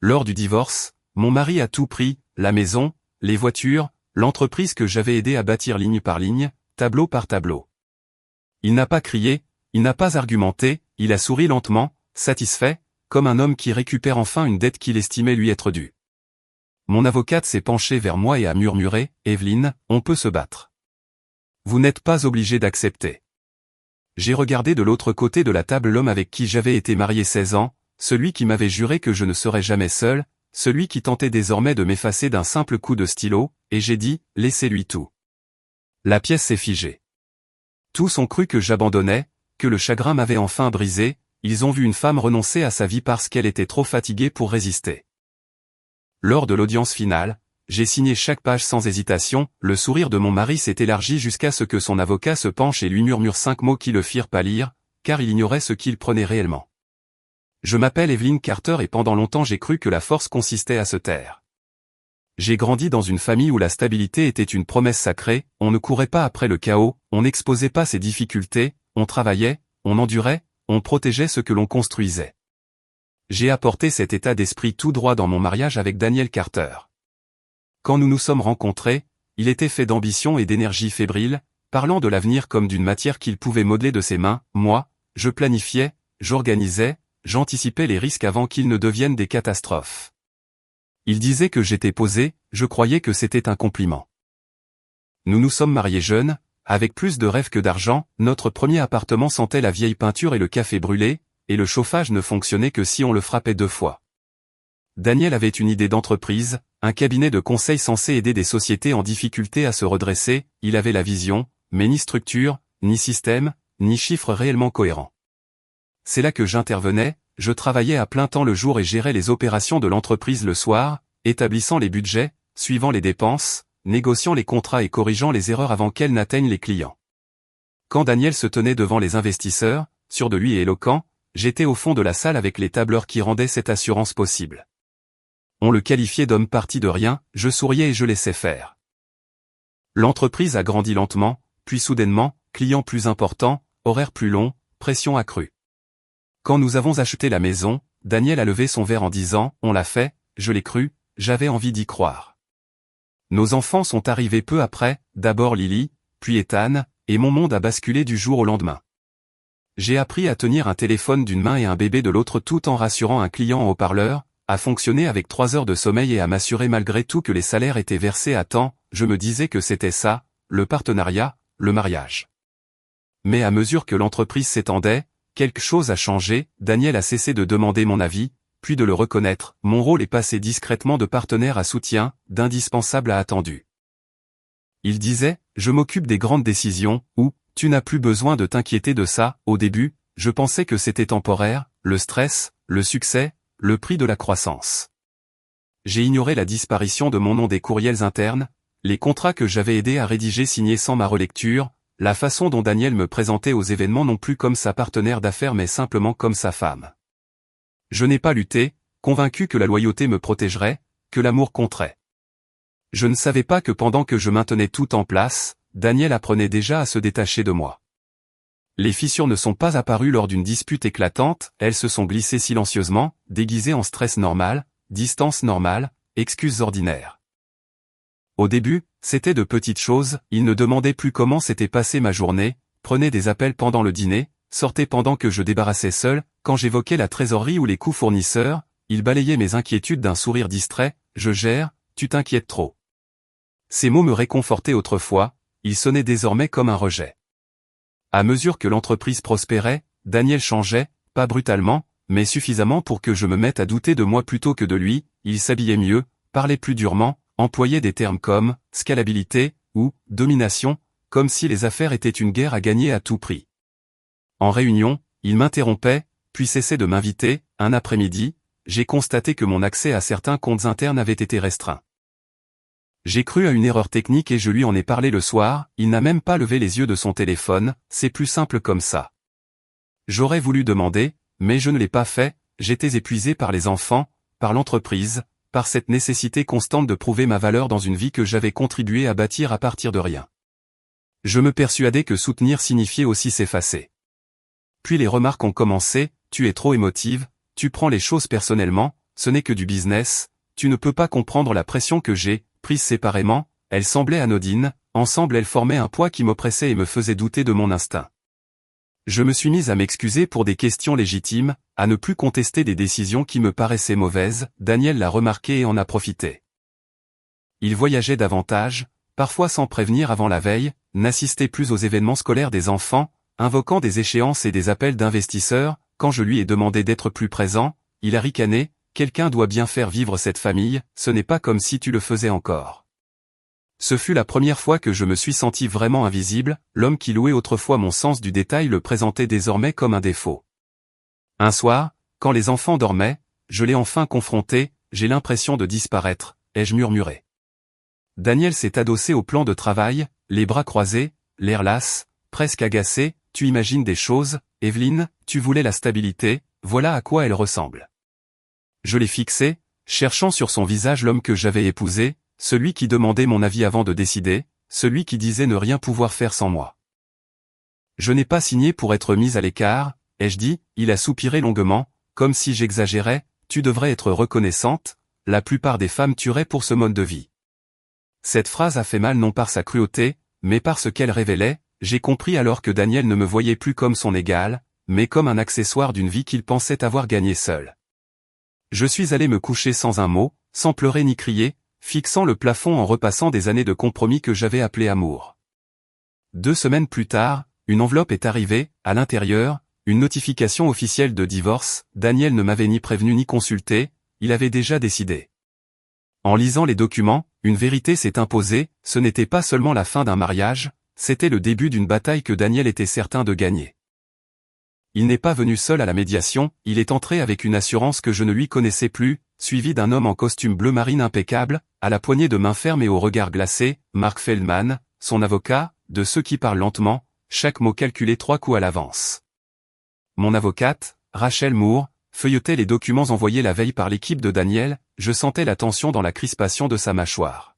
Lors du divorce, mon mari a tout pris, la maison, les voitures, l'entreprise que j'avais aidé à bâtir ligne par ligne, tableau par tableau. Il n'a pas crié, il n'a pas argumenté, il a souri lentement, satisfait, comme un homme qui récupère enfin une dette qu'il estimait lui être due. Mon avocate s'est penchée vers moi et a murmuré, « Evelyne, on peut se battre. Vous n'êtes pas obligé d'accepter. » J'ai regardé de l'autre côté de la table l'homme avec qui j'avais été marié 16 ans, celui qui m'avait juré que je ne serais jamais seul, celui qui tentait désormais de m'effacer d'un simple coup de stylo, et j'ai dit, laissez-lui tout. La pièce s'est figée. Tous ont cru que j'abandonnais, que le chagrin m'avait enfin brisé, ils ont vu une femme renoncer à sa vie parce qu'elle était trop fatiguée pour résister. Lors de l'audience finale, j'ai signé chaque page sans hésitation, le sourire de mon mari s'est élargi jusqu'à ce que son avocat se penche et lui murmure 5 mots qui le firent pâlir, car il ignorait ce qu'il prenait réellement. Je m'appelle Evelyne Carter et pendant longtemps j'ai cru que la force consistait à se taire. J'ai grandi dans une famille où la stabilité était une promesse sacrée, on ne courait pas après le chaos, on n'exposait pas ses difficultés, on travaillait, on endurait, on protégeait ce que l'on construisait. J'ai apporté cet état d'esprit tout droit dans mon mariage avec Daniel Carter. Quand nous nous sommes rencontrés, il était fait d'ambition et d'énergie fébrile, parlant de l'avenir comme d'une matière qu'il pouvait modeler de ses mains. Moi, je planifiais, j'organisais, j'anticipais les risques avant qu'ils ne deviennent des catastrophes. Il disait que j'étais posé, je croyais que c'était un compliment. Nous nous sommes mariés jeunes, avec plus de rêves que d'argent, notre premier appartement sentait la vieille peinture et le café brûlé, et le chauffage ne fonctionnait que si on le frappait 2 fois. Daniel avait une idée d'entreprise, un cabinet de conseil censé aider des sociétés en difficulté à se redresser, il avait la vision, mais ni structure, ni système, ni chiffres réellement cohérents. C'est là que j'intervenais, je travaillais à plein temps le jour et gérais les opérations de l'entreprise le soir, établissant les budgets, suivant les dépenses, négociant les contrats et corrigeant les erreurs avant qu'elles n'atteignent les clients. Quand Daniel se tenait devant les investisseurs, sûr de lui et éloquent, j'étais au fond de la salle avec les tableurs qui rendaient cette assurance possible. On le qualifiait d'homme parti de rien, je souriais et je laissais faire. L'entreprise a grandi lentement, puis soudainement, clients plus importants, horaires plus longs, pression accrue. Quand nous avons acheté la maison, Daniel a levé son verre en disant « On l'a fait, je l'ai cru, j'avais envie d'y croire ». Nos enfants sont arrivés peu après, d'abord Lily, puis Ethan, et mon monde a basculé du jour au lendemain. J'ai appris à tenir un téléphone d'une main et un bébé de l'autre tout en rassurant un client en haut-parleur, à fonctionner avec 3 heures de sommeil et à m'assurer malgré tout que les salaires étaient versés à temps, je me disais que c'était ça, le partenariat, le mariage. Mais à mesure que l'entreprise s'étendait, quelque chose a changé, Daniel a cessé de demander mon avis, puis de le reconnaître, mon rôle est passé discrètement de partenaire à soutien, d'indispensable à attendu. Il disait, je m'occupe des grandes décisions, ou, tu n'as plus besoin de t'inquiéter de ça, au début, je pensais que c'était temporaire, le stress, le succès, le prix de la croissance. J'ai ignoré la disparition de mon nom des courriels internes, les contrats que j'avais aidé à rédiger signés sans ma relecture, la façon dont Daniel me présentait aux événements non plus comme sa partenaire d'affaires mais simplement comme sa femme. Je n'ai pas lutté, convaincu que la loyauté me protégerait, que l'amour compterait. Je ne savais pas que pendant que je maintenais tout en place, Daniel apprenait déjà à se détacher de moi. Les fissures ne sont pas apparues lors d'une dispute éclatante, elles se sont glissées silencieusement, déguisées en stress normal, distance normale, excuses ordinaires. Au début, c'était de petites choses, il ne demandait plus comment s'était passée ma journée, prenait des appels pendant le dîner, sortait pendant que je débarrassais seul, quand j'évoquais la trésorerie ou les coûts fournisseurs, il balayait mes inquiétudes d'un sourire distrait, je gère, tu t'inquiètes trop. Ces mots me réconfortaient autrefois, ils sonnaient désormais comme un rejet. À mesure que l'entreprise prospérait, Daniel changeait, pas brutalement, mais suffisamment pour que je me mette à douter de moi plutôt que de lui, il s'habillait mieux, parlait plus durement, employait des termes comme « scalabilité » ou « domination », comme si les affaires étaient une guerre à gagner à tout prix. En réunion, il m'interrompait, puis cessait de m'inviter, un après-midi, j'ai constaté que mon accès à certains comptes internes avait été restreint. J'ai cru à une erreur technique et je lui en ai parlé le soir, il n'a même pas levé les yeux de son téléphone, c'est plus simple comme ça. J'aurais voulu demander, mais je ne l'ai pas fait, j'étais épuisé par les enfants, par l'entreprise, par cette nécessité constante de prouver ma valeur dans une vie que j'avais contribué à bâtir à partir de rien. Je me persuadais que soutenir signifiait aussi s'effacer. Puis les remarques ont commencé, tu es trop émotive, tu prends les choses personnellement, ce n'est que du business, tu ne peux pas comprendre la pression que j'ai, prises séparément, elles semblaient anodines, ensemble elles formaient un poids qui m'oppressait et me faisait douter de mon instinct. Je me suis mise à m'excuser pour des questions légitimes, à ne plus contester des décisions qui me paraissaient mauvaises, Daniel l'a remarqué et en a profité. Il voyageait davantage, parfois sans prévenir avant la veille, n'assistait plus aux événements scolaires des enfants, invoquant des échéances et des appels d'investisseurs, quand je lui ai demandé d'être plus présent, il a ricané, quelqu'un doit bien faire vivre cette famille, ce n'est pas comme si tu le faisais encore. Ce fut la première fois que je me suis senti vraiment invisible, l'homme qui louait autrefois mon sens du détail le présentait désormais comme un défaut. Un soir, quand les enfants dormaient, je l'ai enfin confronté, j'ai l'impression de disparaître, ai-je murmuré. Daniel s'est adossé au plan de travail, les bras croisés, l'air las, presque agacé, tu imagines des choses, Evelyne, tu voulais la stabilité, voilà à quoi elle ressemble. Je l'ai fixé, cherchant sur son visage l'homme que j'avais épousé, celui qui demandait mon avis avant de décider, celui qui disait ne rien pouvoir faire sans moi. Je n'ai pas signé pour être mise à l'écart, ai-je dit, il a soupiré longuement, comme si j'exagérais, tu devrais être reconnaissante, la plupart des femmes tueraient pour ce mode de vie. Cette phrase a fait mal non par sa cruauté, mais par ce qu'elle révélait, j'ai compris alors que Daniel ne me voyait plus comme son égal, mais comme un accessoire d'une vie qu'il pensait avoir gagnée seul. Je suis allé me coucher sans un mot, sans pleurer ni crier, fixant le plafond en repassant des années de compromis que j'avais appelés amour. 2 semaines plus tard, une enveloppe est arrivée, à l'intérieur, une notification officielle de divorce, Daniel ne m'avait ni prévenu ni consulté, il avait déjà décidé. En lisant les documents, une vérité s'est imposée, ce n'était pas seulement la fin d'un mariage, c'était le début d'une bataille que Daniel était certain de gagner. Il n'est pas venu seul à la médiation, il est entré avec une assurance que je ne lui connaissais plus, suivi d'un homme en costume bleu marine impeccable, à la poignée de main ferme et au regard glacé, Mark Feldman, son avocat, de ceux qui parlent lentement, chaque mot calculé 3 coups à l'avance. Mon avocate, Rachel Moore, feuilletait les documents envoyés la veille par l'équipe de Daniel, je sentais la tension dans la crispation de sa mâchoire.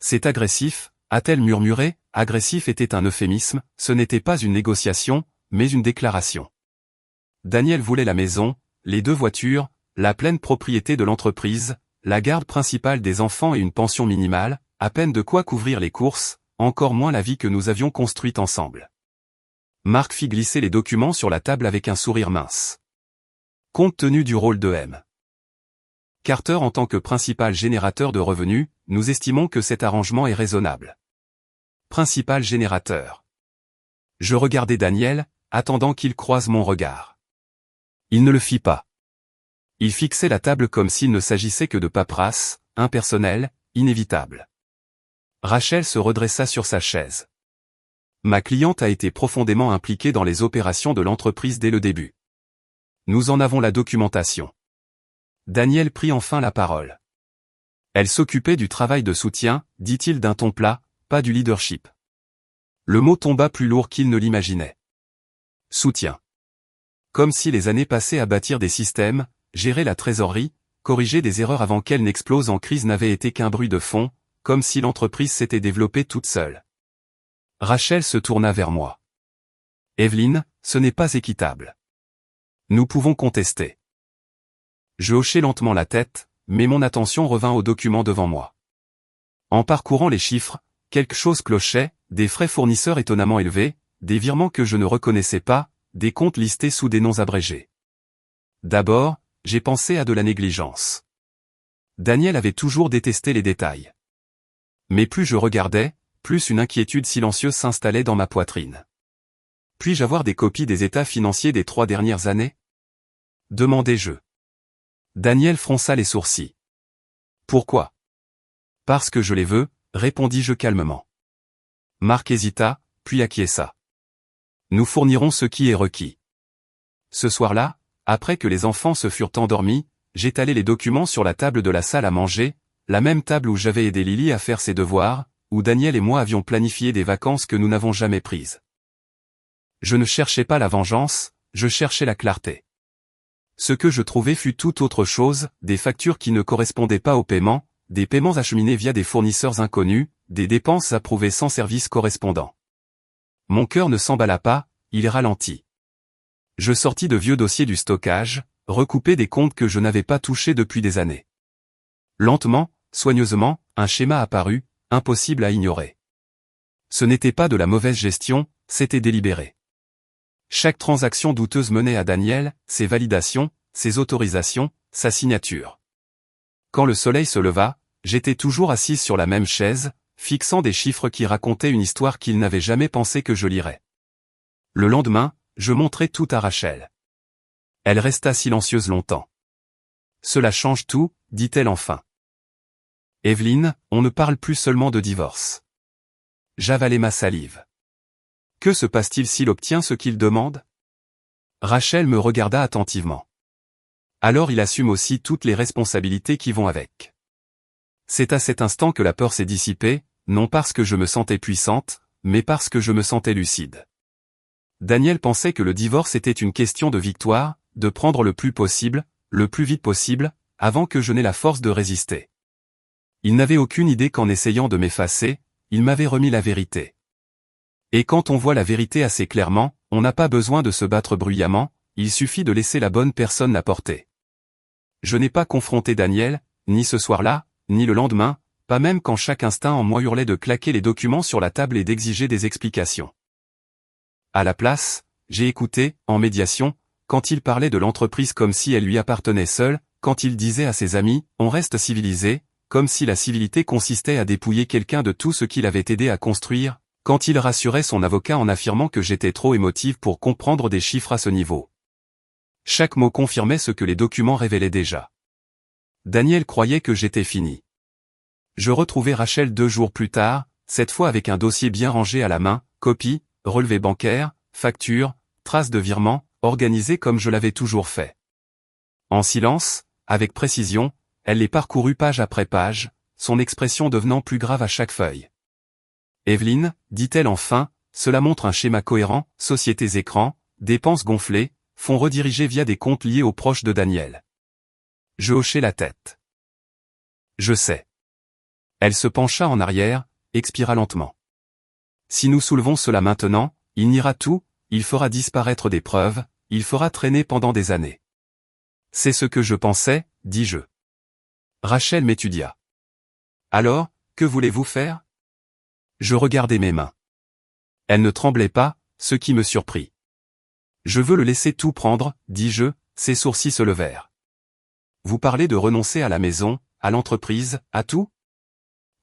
C'est agressif, a-t-elle murmuré, agressif était un euphémisme, ce n'était pas une négociation, mais une déclaration. Daniel voulait la maison, les 2 voitures, la pleine propriété de l'entreprise, la garde principale des enfants et une pension minimale, à peine de quoi couvrir les courses, encore moins la vie que nous avions construite ensemble. Mark fit glisser les documents sur la table avec un sourire mince. Compte tenu du rôle de M. Carter en tant que principal générateur de revenus, nous estimons que cet arrangement est raisonnable. Principal générateur. Je regardais Daniel, attendant qu'il croise mon regard. Il ne le fit pas. Il fixait la table comme s'il ne s'agissait que de paperasse, impersonnel, inévitable. Rachel se redressa sur sa chaise. Ma cliente a été profondément impliquée dans les opérations de l'entreprise dès le début. Nous en avons la documentation. Daniel prit enfin la parole. Elle s'occupait du travail de soutien, dit-il d'un ton plat, pas du leadership. Le mot tomba plus lourd qu'il ne l'imaginait. Soutien. Comme si les années passées à bâtir des systèmes, gérer la trésorerie, corriger des erreurs avant qu'elles n'explosent en crise n'avaient été qu'un bruit de fond, comme si l'entreprise s'était développée toute seule. Rachel se tourna vers moi. Evelyne, ce n'est pas équitable. Nous pouvons contester. Je hochai lentement la tête, mais mon attention revint aux documents devant moi. En parcourant les chiffres, quelque chose clochait, des frais fournisseurs étonnamment élevés, des virements que je ne reconnaissais pas, des comptes listés sous des noms abrégés. D'abord, j'ai pensé à de la négligence. Daniel avait toujours détesté les détails. Mais plus je regardais, plus une inquiétude silencieuse s'installait dans ma poitrine. Puis-je avoir des copies des états financiers des 3 dernières années ? Demandai-je. Daniel fronça les sourcils. Pourquoi ? Parce que je les veux, répondis-je calmement. Mark hésita, puis acquiesça. Nous fournirons ce qui est requis. Ce soir-là, après que les enfants se furent endormis, j'étalai les documents sur la table de la salle à manger, la même table où j'avais aidé Lily à faire ses devoirs, où Daniel et moi avions planifié des vacances que nous n'avons jamais prises. Je ne cherchais pas la vengeance, je cherchais la clarté. Ce que je trouvais fut tout autre chose, des factures qui ne correspondaient pas aux paiements, des paiements acheminés via des fournisseurs inconnus, des dépenses approuvées sans service correspondant. Mon cœur ne s'emballa pas, il ralentit. Je sortis de vieux dossiers du stockage, recouper des comptes que je n'avais pas touchés depuis des années. Lentement, soigneusement, un schéma apparut, impossible à ignorer. Ce n'était pas de la mauvaise gestion, c'était délibéré. Chaque transaction douteuse menait à Daniel, ses validations, ses autorisations, sa signature. Quand le soleil se leva, j'étais toujours assise sur la même chaise, fixant des chiffres qui racontaient une histoire qu'il n'avait jamais pensé que je lirais. Le lendemain, je montrai tout à Rachel. Elle resta silencieuse longtemps. « Cela change tout », dit-elle enfin. « Evelyne, on ne parle plus seulement de divorce. » J'avalai ma salive. Que se passe-t-il s'il obtient ce qu'il demande? Rachel me regarda attentivement. Alors il assume aussi toutes les responsabilités qui vont avec. C'est à cet instant que la peur s'est dissipée, non parce que je me sentais puissante, mais parce que je me sentais lucide. Daniel pensait que le divorce était une question de victoire, de prendre le plus possible, le plus vite possible, avant que je n'aie la force de résister. Il n'avait aucune idée qu'en essayant de m'effacer, il m'avait remis la vérité. Et quand on voit la vérité assez clairement, on n'a pas besoin de se battre bruyamment, il suffit de laisser la bonne personne la porter. Je n'ai pas confronté Daniel, ni ce soir-là, ni le lendemain, pas même quand chaque instinct en moi hurlait de claquer les documents sur la table et d'exiger des explications. À la place, j'ai écouté, en médiation, quand il parlait de l'entreprise comme si elle lui appartenait seule, quand il disait à ses amis, on reste civilisé, comme si la civilité consistait à dépouiller quelqu'un de tout ce qu'il avait aidé à construire, quand il rassurait son avocat en affirmant que j'étais trop émotive pour comprendre des chiffres à ce niveau. Chaque mot confirmait ce que les documents révélaient déjà. Daniel croyait que j'étais fini. Je retrouvai Rachel 2 jours plus tard, cette fois avec un dossier bien rangé à la main, copies, relevés bancaires, factures, traces de virements, organisées comme je l'avais toujours fait. En silence, avec précision, elle les parcourut page après page, son expression devenant plus grave à chaque feuille. « Evelyne, dit-elle enfin, cela montre un schéma cohérent, sociétés écrans, dépenses gonflées, fonds redirigés via des comptes liés aux proches de Daniel. » Je hochai la tête. « Je sais. » Elle se pencha en arrière, expira lentement. « Si nous soulevons cela maintenant, il niera tout, il fera disparaître des preuves, il fera traîner pendant des années. » C'est ce que je pensais, dis-je. Rachel m'étudia. « Alors, que voulez-vous faire ?» Je regardai mes mains. Elles ne tremblaient pas, ce qui me surprit. « Je veux le laisser tout prendre, dis-je, » ses sourcils se levèrent. « Vous parlez de renoncer à la maison, à l'entreprise, à tout ? »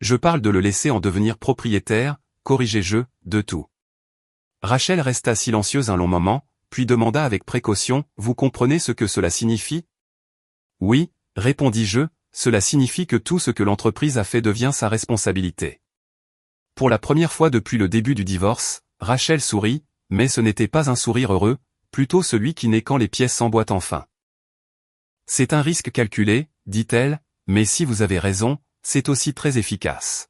Je parle de le laisser en devenir propriétaire, corrigeai-je, de tout. Rachel resta silencieuse un long moment, puis demanda avec précaution, « Vous comprenez ce que cela signifie ?» Oui, répondis-je, cela signifie que tout ce que l'entreprise a fait devient sa responsabilité. Pour la première fois depuis le début du divorce, Rachel sourit, mais ce n'était pas un sourire heureux, plutôt celui qui naît quand les pièces s'emboîtent enfin. C'est un risque calculé, dit-elle, mais si vous avez raison, c'est aussi très efficace.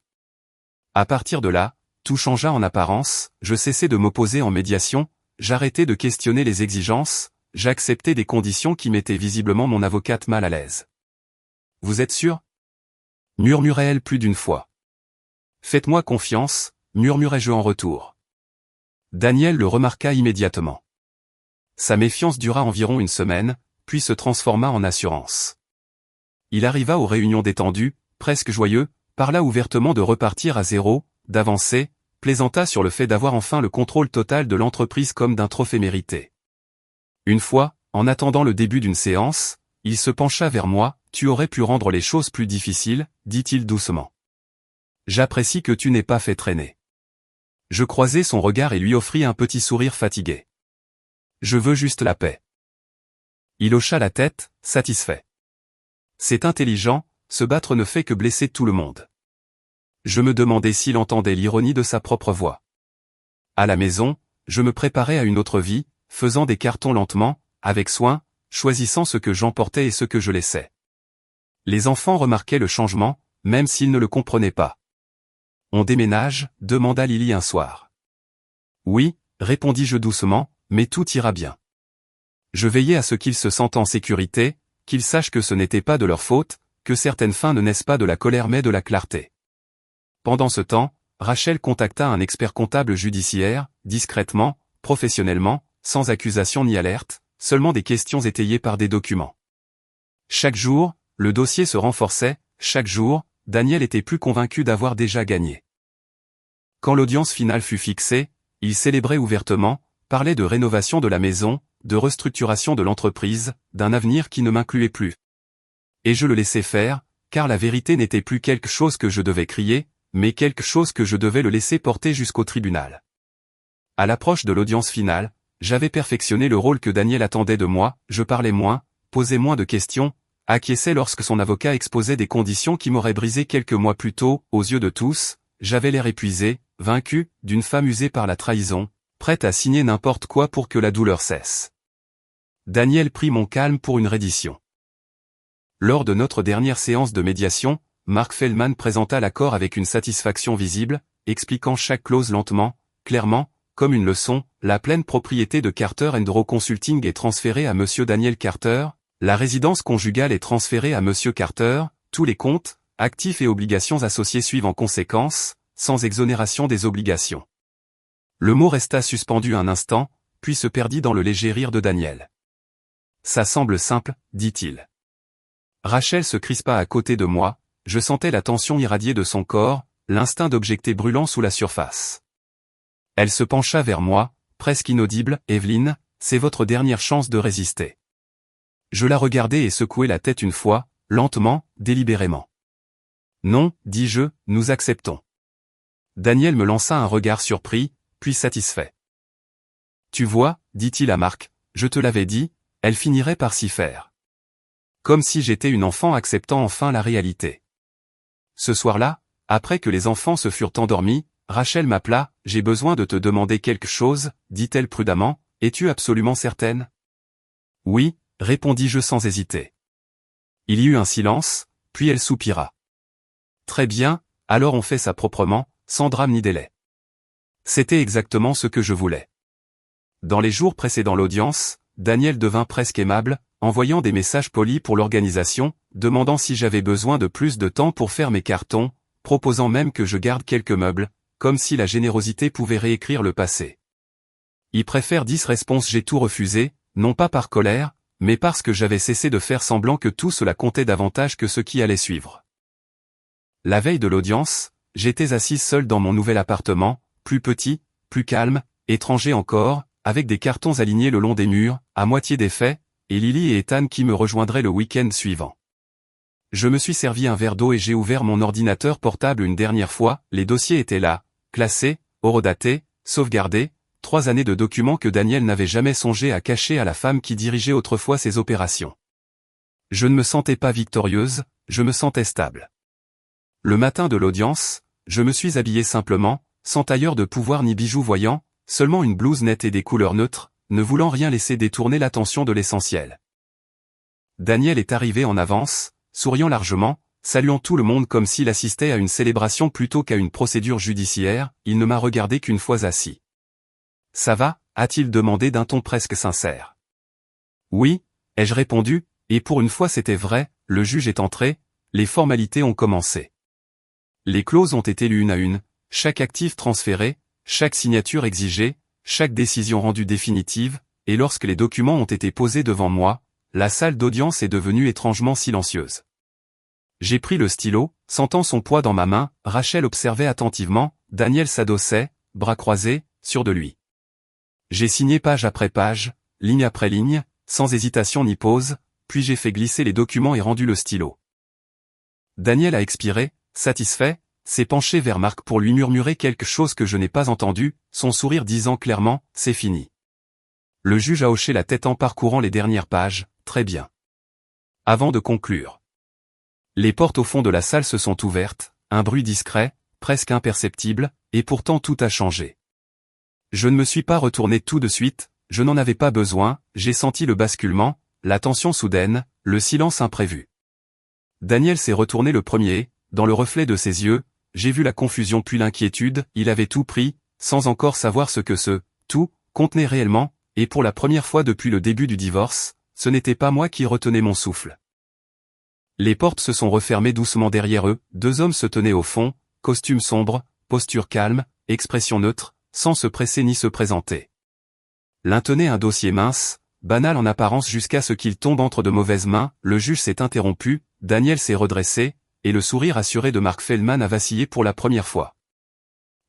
À partir de là, tout changea en apparence, je cessai de m'opposer en médiation, j'arrêtai de questionner les exigences, j'acceptais des conditions qui mettaient visiblement mon avocate mal à l'aise. « Vous êtes sûr ?» murmurait-elle plus d'une fois. « Faites-moi confiance », murmurai-je en retour. Daniel le remarqua immédiatement. Sa méfiance dura environ une semaine, puis se transforma en assurance. Il arriva aux réunions détendues, presque joyeux, parla ouvertement de repartir à zéro, d'avancer, plaisanta sur le fait d'avoir enfin le contrôle total de l'entreprise comme d'un trophée mérité. Une fois, en attendant le début d'une séance, il se pencha vers moi, « Tu aurais pu rendre les choses plus difficiles », dit-il doucement. « J'apprécie que tu n'aies pas fait traîner. » Je croisai son regard et lui offris un petit sourire fatigué. « Je veux juste la paix. » Il hocha la tête, satisfait. « C'est intelligent, se battre ne fait que blesser tout le monde. » Je me demandais s'il entendait l'ironie de sa propre voix. À la maison, je me préparais à une autre vie, faisant des cartons lentement, avec soin, choisissant ce que j'emportais et ce que je laissais. Les enfants remarquaient le changement, même s'ils ne le comprenaient pas. « On déménage ?» demanda Lily un soir. « Oui », répondis-je doucement, « mais tout ira bien. » Je veillais à ce qu'ils se sentent en sécurité, qu'ils sachent que ce n'était pas de leur faute, que certaines fins ne naissent pas de la colère mais de la clarté. Pendant ce temps, Rachel contacta un expert comptable judiciaire, discrètement, professionnellement, sans accusation ni alerte, seulement des questions étayées par des documents. Chaque jour, le dossier se renforçait, chaque jour, Daniel était plus convaincu d'avoir déjà gagné. Quand l'audience finale fut fixée, il célébrait ouvertement, parlait de rénovation de la maison, de restructuration de l'entreprise, d'un avenir qui ne m'incluait plus. Et je le laissais faire, car la vérité n'était plus quelque chose que je devais crier, mais quelque chose que je devais le laisser porter jusqu'au tribunal. À l'approche de l'audience finale, j'avais perfectionné le rôle que Daniel attendait de moi, je parlais moins, posais moins de questions, acquiesçais lorsque son avocat exposait des conditions qui m'auraient brisé quelques mois plus tôt, aux yeux de tous, j'avais l'air épuisé, vaincu, d'une femme usée par la trahison, prête à signer n'importe quoi pour que la douleur cesse. Daniel prit mon calme pour une reddition. Lors de notre dernière séance de médiation, Mark Feldman présenta l'accord avec une satisfaction visible, expliquant chaque clause lentement, clairement, comme une leçon. La pleine propriété de Carter & Rowe Consulting est transférée à Monsieur Daniel Carter, la résidence conjugale est transférée à Monsieur Carter, tous les comptes, actifs et obligations associées suivent en conséquence, sans exonération des obligations. Le mot resta suspendu un instant, puis se perdit dans le léger rire de Daniel. Ça semble simple, dit-il. Rachel se crispa à côté de moi, je sentais la tension irradier de son corps, l'instinct d'objecter brûlant sous la surface. Elle se pencha vers moi, presque inaudible, « Evelyne, c'est votre dernière chance de résister. » Je la regardai et secouai la tête une fois, lentement, délibérément. « Non, dis-je, nous acceptons. » Daniel me lança un regard surpris, puis satisfait. « Tu vois, dit-il à Marc, je te l'avais dit, elle finirait par s'y faire. » Comme si j'étais une enfant acceptant enfin la réalité. Ce soir-là, après que les enfants se furent endormis, Rachel m'appela, « J'ai besoin de te demander quelque chose, dit-elle prudemment, es-tu absolument certaine ? » « Oui, répondis-je sans hésiter. Il y eut un silence, puis elle soupira. « Très bien, alors on fait ça proprement, sans drame ni délai. » C'était exactement ce que je voulais. Dans les jours précédant l'audience, Daniel devint presque aimable, envoyant des messages polis pour l'organisation, demandant si j'avais besoin de plus de temps pour faire mes cartons, proposant même que je garde quelques meubles, comme si la générosité pouvait réécrire le passé. Il préfère 10 réponses, j'ai tout refusé, non pas par colère, mais parce que j'avais cessé de faire semblant que tout cela comptait davantage que ce qui allait suivre. La veille de l'audience, j'étais assise seule dans mon nouvel appartement, plus petit, plus calme, étranger encore, avec des cartons alignés le long des murs, à moitié défaits, et Lily et Ethan qui me rejoindraient le week-end suivant. Je me suis servi un verre d'eau et j'ai ouvert mon ordinateur portable une dernière fois, les dossiers étaient là, classés, horodatés, sauvegardés, 3 années de documents que Daniel n'avait jamais songé à cacher à la femme qui dirigeait autrefois ses opérations. Je ne me sentais pas victorieuse, je me sentais stable. Le matin de l'audience, je me suis habillé simplement, sans tailleur de pouvoir ni bijoux voyants, seulement une blouse nette et des couleurs neutres, ne voulant rien laisser détourner l'attention de l'essentiel. Daniel est arrivé en avance, souriant largement, saluant tout le monde comme s'il assistait à une célébration plutôt qu'à une procédure judiciaire, il ne m'a regardé qu'une fois assis. « Ça va ?» a-t-il demandé d'un ton presque sincère. « Oui » ai-je répondu, et pour une fois c'était vrai, le juge est entré, les formalités ont commencé. Les clauses ont été lues une à une, chaque actif transféré, chaque signature exigée, chaque décision rendue définitive, et lorsque les documents ont été posés devant moi, la salle d'audience est devenue étrangement silencieuse. J'ai pris le stylo, sentant son poids dans ma main, Rachel observait attentivement, Daniel s'adossait, bras croisés, sûr de lui. J'ai signé page après page, ligne après ligne, sans hésitation ni pause, puis j'ai fait glisser les documents et rendu le stylo. Daniel a expiré, satisfait, s'est penché vers Marc pour lui murmurer quelque chose que je n'ai pas entendu, son sourire disant clairement, c'est fini. Le juge a hoché la tête en parcourant les dernières pages, très bien. Avant de conclure. Les portes au fond de la salle se sont ouvertes, un bruit discret, presque imperceptible, et pourtant tout a changé. Je ne me suis pas retourné tout de suite, je n'en avais pas besoin, j'ai senti le basculement, la tension soudaine, le silence imprévu. Daniel s'est retourné le premier, dans le reflet de ses yeux, j'ai vu la confusion puis l'inquiétude, il avait tout pris, sans encore savoir ce que ce « tout » contenait réellement, et pour la première fois depuis le début du divorce, ce n'était pas moi qui retenais mon souffle. Les portes se sont refermées doucement derrière eux, 2 hommes se tenaient au fond, costume sombre, posture calme, expression neutre, sans se presser ni se présenter. L'un tenait un dossier mince, banal en apparence jusqu'à ce qu'il tombe entre de mauvaises mains. Le juge s'est interrompu, Daniel s'est redressé, et le sourire assuré de Mark Feldman a vacillé pour la première fois.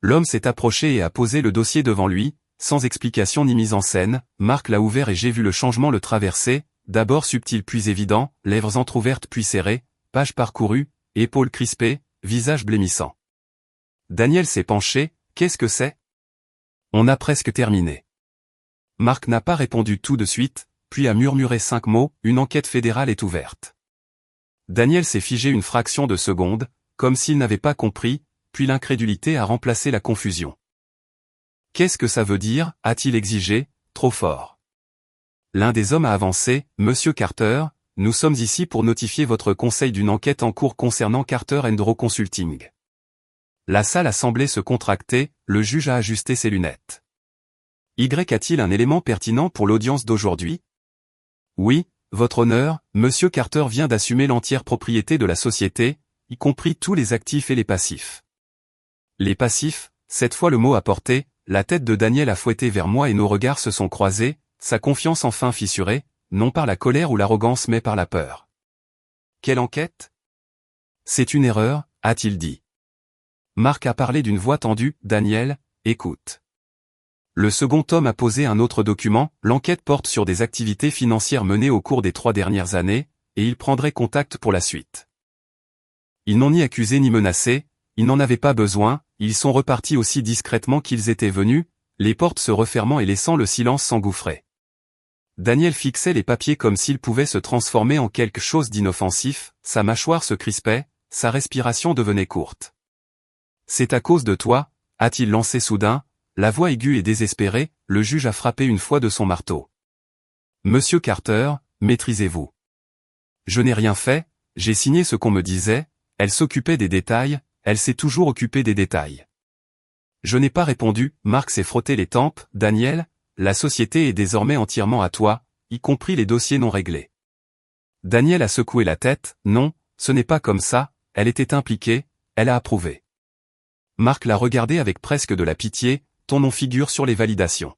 L'homme s'est approché et a posé le dossier devant lui, sans explication ni mise en scène. Mark l'a ouvert et j'ai vu le changement le traverser, d'abord subtil puis évident, lèvres entr'ouvertes puis serrées, page parcourue, épaules crispées, visage blêmissant. Daniel s'est penché, qu'est-ce que c'est ? On a presque terminé. Mark n'a pas répondu tout de suite, puis a murmuré 5 mots, une enquête fédérale est ouverte. Daniel s'est figé une fraction de seconde, comme s'il n'avait pas compris, puis l'incrédulité a remplacé la confusion. Qu'est-ce que ça veut dire, a-t-il exigé, trop fort. L'un des hommes a avancé, Monsieur Carter, nous sommes ici pour notifier votre conseil d'une enquête en cours concernant Carter & Rowe Consulting. La salle a semblé se contracter, le juge a ajusté ses lunettes. Y a-t-il un élément pertinent pour l'audience d'aujourd'hui ? Oui, votre honneur, Monsieur Carter vient d'assumer l'entière propriété de la société, y compris tous les actifs et les passifs. Les passifs, cette fois le mot a porté, la tête de Daniel a fouetté vers moi et nos regards se sont croisés, sa confiance enfin fissurée, non par la colère ou l'arrogance mais par la peur. Quelle enquête ? C'est une erreur, a-t-il dit. Mark a parlé d'une voix tendue, Daniel, écoute. Le second homme a posé un autre document, l'enquête porte sur des activités financières menées au cours des 3 dernières années, et il prendrait contact pour la suite. Ils n'ont ni accusé ni menacé, ils n'en avaient pas besoin, ils sont repartis aussi discrètement qu'ils étaient venus, les portes se refermant et laissant le silence s'engouffrer. Daniel fixait les papiers comme s'ils pouvaient se transformer en quelque chose d'inoffensif, sa mâchoire se crispait, sa respiration devenait courte. C'est à cause de toi, a-t-il lancé soudain, la voix aiguë et désespérée, le juge a frappé une fois de son marteau. Monsieur Carter, maîtrisez-vous. Je n'ai rien fait, j'ai signé ce qu'on me disait, elle s'occupait des détails, elle s'est toujours occupée des détails. Je n'ai pas répondu, Mark s'est frotté les tempes, Daniel, la société est désormais entièrement à toi, y compris les dossiers non réglés. Daniel a secoué la tête, non, ce n'est pas comme ça, elle était impliquée, elle a approuvé. Mark l'a regardé avec presque de la pitié, ton nom figure sur les validations.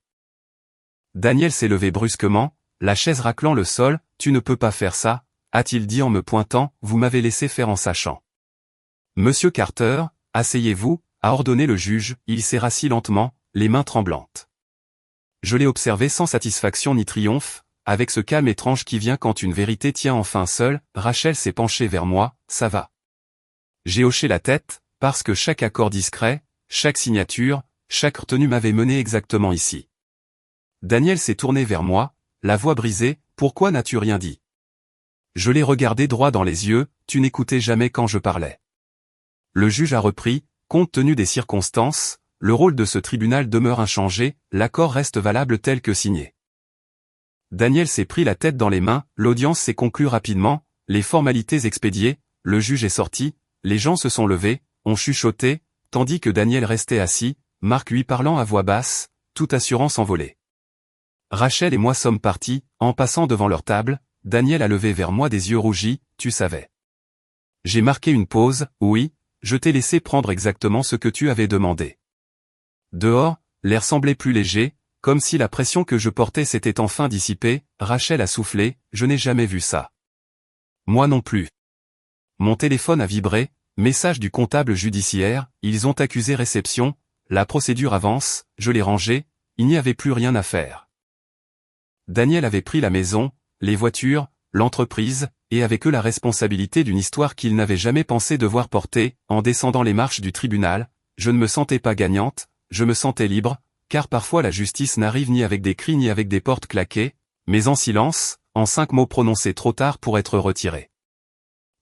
Daniel s'est levé brusquement, la chaise raclant le sol, tu ne peux pas faire ça, a-t-il dit en me pointant, vous m'avez laissé faire en sachant. Monsieur Carter, asseyez-vous, a ordonné le juge, il s'est rassis lentement, les mains tremblantes. Je l'ai observé sans satisfaction ni triomphe, avec ce calme étrange qui vient quand une vérité tient enfin seule. Rachel s'est penchée vers moi, ça va. J'ai hoché la tête, parce que chaque accord discret, chaque signature, chaque retenue m'avait mené exactement ici. Daniel s'est tourné vers moi, la voix brisée, pourquoi n'as-tu rien dit ? Je l'ai regardé droit dans les yeux, tu n'écoutais jamais quand je parlais. Le juge a repris, compte tenu des circonstances, le rôle de ce tribunal demeure inchangé, l'accord reste valable tel que signé. Daniel s'est pris la tête dans les mains, l'audience s'est conclue rapidement, les formalités expédiées, le juge est sorti, les gens se sont levés, ont chuchoté, tandis que Daniel restait assis, Mark lui parlant à voix basse, toute assurance envolée. Rachel et moi sommes partis, en passant devant leur table, Daniel a levé vers moi des yeux rougis, tu savais. J'ai marqué une pause, oui, je t'ai laissé prendre exactement ce que tu avais demandé. Dehors, l'air semblait plus léger, comme si la pression que je portais s'était enfin dissipée, Rachel a soufflé, je n'ai jamais vu ça. Moi non plus. Mon téléphone a vibré, message du comptable judiciaire, ils ont accusé réception, la procédure avance, je l'ai rangé, il n'y avait plus rien à faire. Daniel avait pris la maison, les voitures, l'entreprise, et avec eux la responsabilité d'une histoire qu'il n'avait jamais pensé devoir porter. En descendant les marches du tribunal, je ne me sentais pas gagnante, je me sentais libre, car parfois la justice n'arrive ni avec des cris ni avec des portes claquées, mais en silence, en 5 mots prononcés trop tard pour être retirés.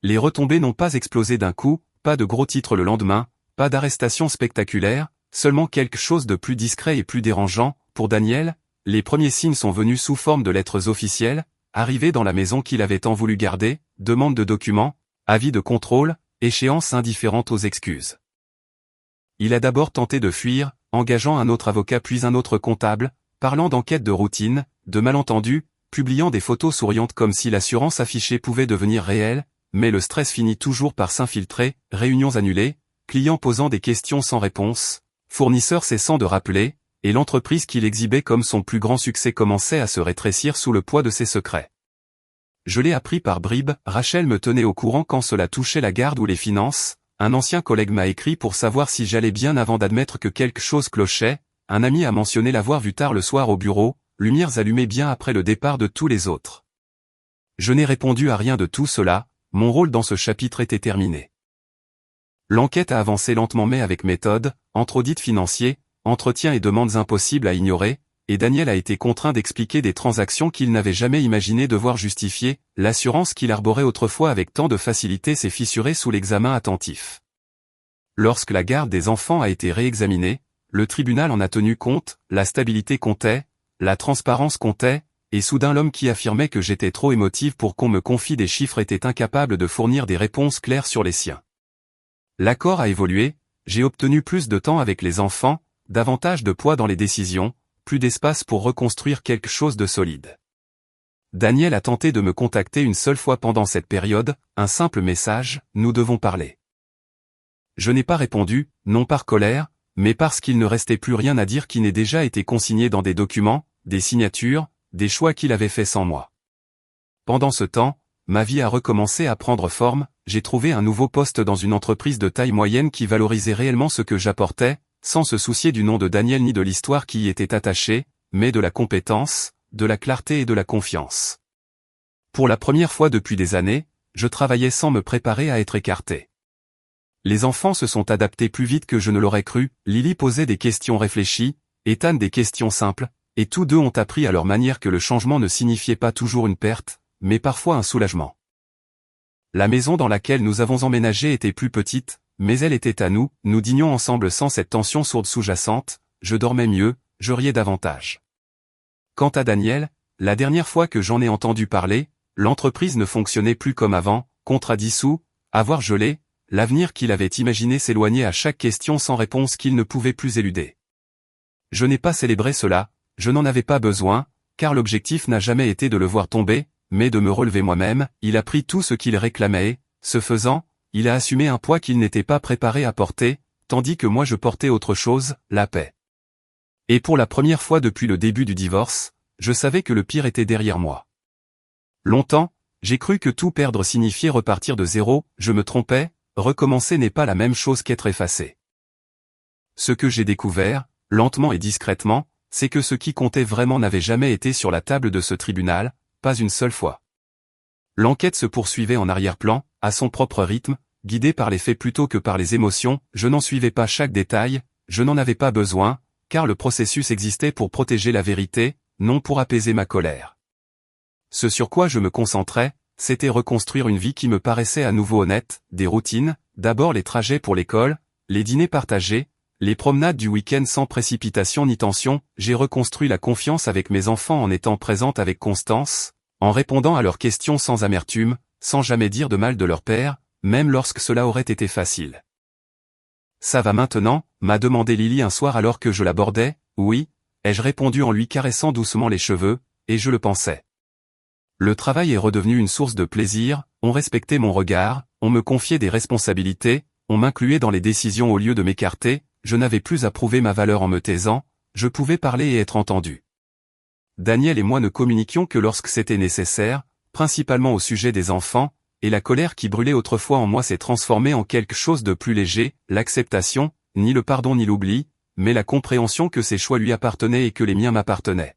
Les retombées n'ont pas explosé d'un coup, pas de gros titres le lendemain, pas d'arrestation spectaculaire, seulement quelque chose de plus discret et plus dérangeant. Pour Daniel, les premiers signes sont venus sous forme de lettres officielles, arrivées dans la maison qu'il avait tant voulu garder, demande de documents, avis de contrôle, échéances indifférentes aux excuses. Il a d'abord tenté de fuir, engageant un autre avocat puis un autre comptable, parlant d'enquêtes de routine, de malentendus, publiant des photos souriantes comme si l'assurance affichée pouvait devenir réelle, mais le stress finit toujours par s'infiltrer, réunions annulées, clients posant des questions sans réponse, fournisseurs cessant de rappeler, et l'entreprise qu'il exhibait comme son plus grand succès commençait à se rétrécir sous le poids de ses secrets. Je l'ai appris par bribes, Rachel me tenait au courant quand cela touchait la garde ou les finances, un ancien collègue m'a écrit pour savoir si j'allais bien avant d'admettre que quelque chose clochait, un ami a mentionné l'avoir vu tard le soir au bureau, lumières allumées bien après le départ de tous les autres. Je n'ai répondu à rien de tout cela, mon rôle dans ce chapitre était terminé. L'enquête a avancé lentement mais avec méthode, entre audits financiers, entretiens et demandes impossibles à ignorer, et Daniel a été contraint d'expliquer des transactions qu'il n'avait jamais imaginé devoir justifier, l'assurance qu'il arborait autrefois avec tant de facilité s'est fissurée sous l'examen attentif. Lorsque la garde des enfants a été réexaminée, le tribunal en a tenu compte, la stabilité comptait, la transparence comptait, et soudain l'homme qui affirmait que j'étais trop émotive pour qu'on me confie des chiffres était incapable de fournir des réponses claires sur les siens. L'accord a évolué, j'ai obtenu plus de temps avec les enfants, davantage de poids dans les décisions, plus d'espace pour reconstruire quelque chose de solide. Daniel a tenté de me contacter une seule fois pendant cette période, un simple message, nous devons parler. Je n'ai pas répondu, non par colère, mais parce qu'il ne restait plus rien à dire qui n'ait déjà été consigné dans des documents, des signatures, des choix qu'il avait faits sans moi. Pendant ce temps, ma vie a recommencé à prendre forme, j'ai trouvé un nouveau poste dans une entreprise de taille moyenne qui valorisait réellement ce que j'apportais, sans se soucier du nom de Daniel ni de l'histoire qui y était attachée, mais de la compétence, de la clarté et de la confiance. Pour la première fois depuis des années, je travaillais sans me préparer à être écarté. Les enfants se sont adaptés plus vite que je ne l'aurais cru, Lily posait des questions réfléchies, Ethan des questions simples, et tous deux ont appris à leur manière que le changement ne signifiait pas toujours une perte, mais parfois un soulagement. La maison dans laquelle nous avons emménagé était plus petite, mais elle était à nous, nous dînions ensemble sans cette tension sourde sous-jacente, je dormais mieux, je riais davantage. Quant à Daniel, la dernière fois que j'en ai entendu parler, l'entreprise ne fonctionnait plus comme avant, contrat dissous, avoir gelé, l'avenir qu'il avait imaginé s'éloignait à chaque question sans réponse qu'il ne pouvait plus éluder. Je n'ai pas célébré cela, je n'en avais pas besoin, car l'objectif n'a jamais été de le voir tomber, mais de me relever moi-même, il a pris tout ce qu'il réclamait et, ce faisant, il a assumé un poids qu'il n'était pas préparé à porter, tandis que moi je portais autre chose, la paix. Et pour la première fois depuis le début du divorce, je savais que le pire était derrière moi. Longtemps, j'ai cru que tout perdre signifiait repartir de zéro, je me trompais, recommencer n'est pas la même chose qu'être effacé. Ce que j'ai découvert, lentement et discrètement, c'est que ce qui comptait vraiment n'avait jamais été sur la table de ce tribunal, pas une seule fois. L'enquête se poursuivait en arrière-plan, à son propre rythme, guidée par les faits plutôt que par les émotions, je n'en suivais pas chaque détail, je n'en avais pas besoin, car le processus existait pour protéger la vérité, non pour apaiser ma colère. Ce sur quoi je me concentrais, c'était reconstruire une vie qui me paraissait à nouveau honnête, des routines, d'abord les trajets pour l'école, les dîners partagés, les promenades du week-end sans précipitation ni tension, j'ai reconstruit la confiance avec mes enfants en étant présente avec constance, en répondant à leurs questions sans amertume, sans jamais dire de mal de leur père, même lorsque cela aurait été facile. Ça va maintenant, m'a demandé Lily un soir alors que je l'abordais, oui, ai-je répondu en lui caressant doucement les cheveux, et je le pensais. Le travail est redevenu une source de plaisir, on respectait mon regard, on me confiait des responsabilités, on m'incluait dans les décisions au lieu de m'écarter, je n'avais plus à prouver ma valeur en me taisant, je pouvais parler et être entendu. Daniel et moi ne communiquions que lorsque c'était nécessaire, principalement au sujet des enfants, et la colère qui brûlait autrefois en moi s'est transformée en quelque chose de plus léger, l'acceptation, ni le pardon ni l'oubli, mais la compréhension que ses choix lui appartenaient et que les miens m'appartenaient.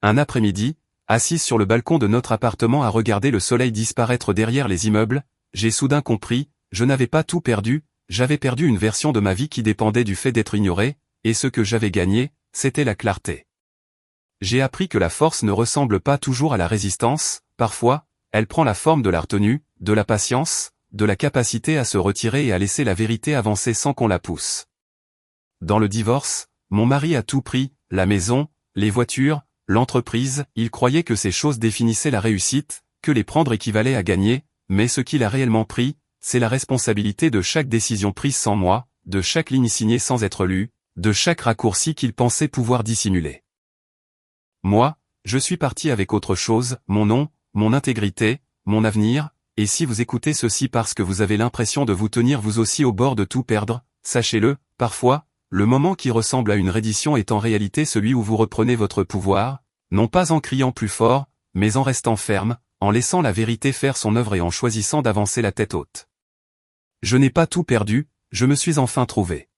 Un après-midi, assise sur le balcon de notre appartement à regarder le soleil disparaître derrière les immeubles, j'ai soudain compris, je n'avais pas tout perdu, j'avais perdu une version de ma vie qui dépendait du fait d'être ignoré, et ce que j'avais gagné, c'était la clarté. J'ai appris que la force ne ressemble pas toujours à la résistance, parfois, elle prend la forme de la retenue, de la patience, de la capacité à se retirer et à laisser la vérité avancer sans qu'on la pousse. Dans le divorce, mon mari a tout pris, la maison, les voitures, l'entreprise, il croyait que ces choses définissaient la réussite, que les prendre équivalait à gagner, mais ce qu'il a réellement pris, c'est la responsabilité de chaque décision prise sans moi, de chaque ligne signée sans être lue, de chaque raccourci qu'il pensait pouvoir dissimuler. Moi, je suis parti avec autre chose, mon nom, mon intégrité, mon avenir, et si vous écoutez ceci parce que vous avez l'impression de vous tenir vous aussi au bord de tout perdre, sachez-le, parfois, le moment qui ressemble à une reddition est en réalité celui où vous reprenez votre pouvoir, non pas en criant plus fort, mais en restant ferme, en laissant la vérité faire son œuvre et en choisissant d'avancer la tête haute. Je n'ai pas tout perdu, je me suis enfin trouvé.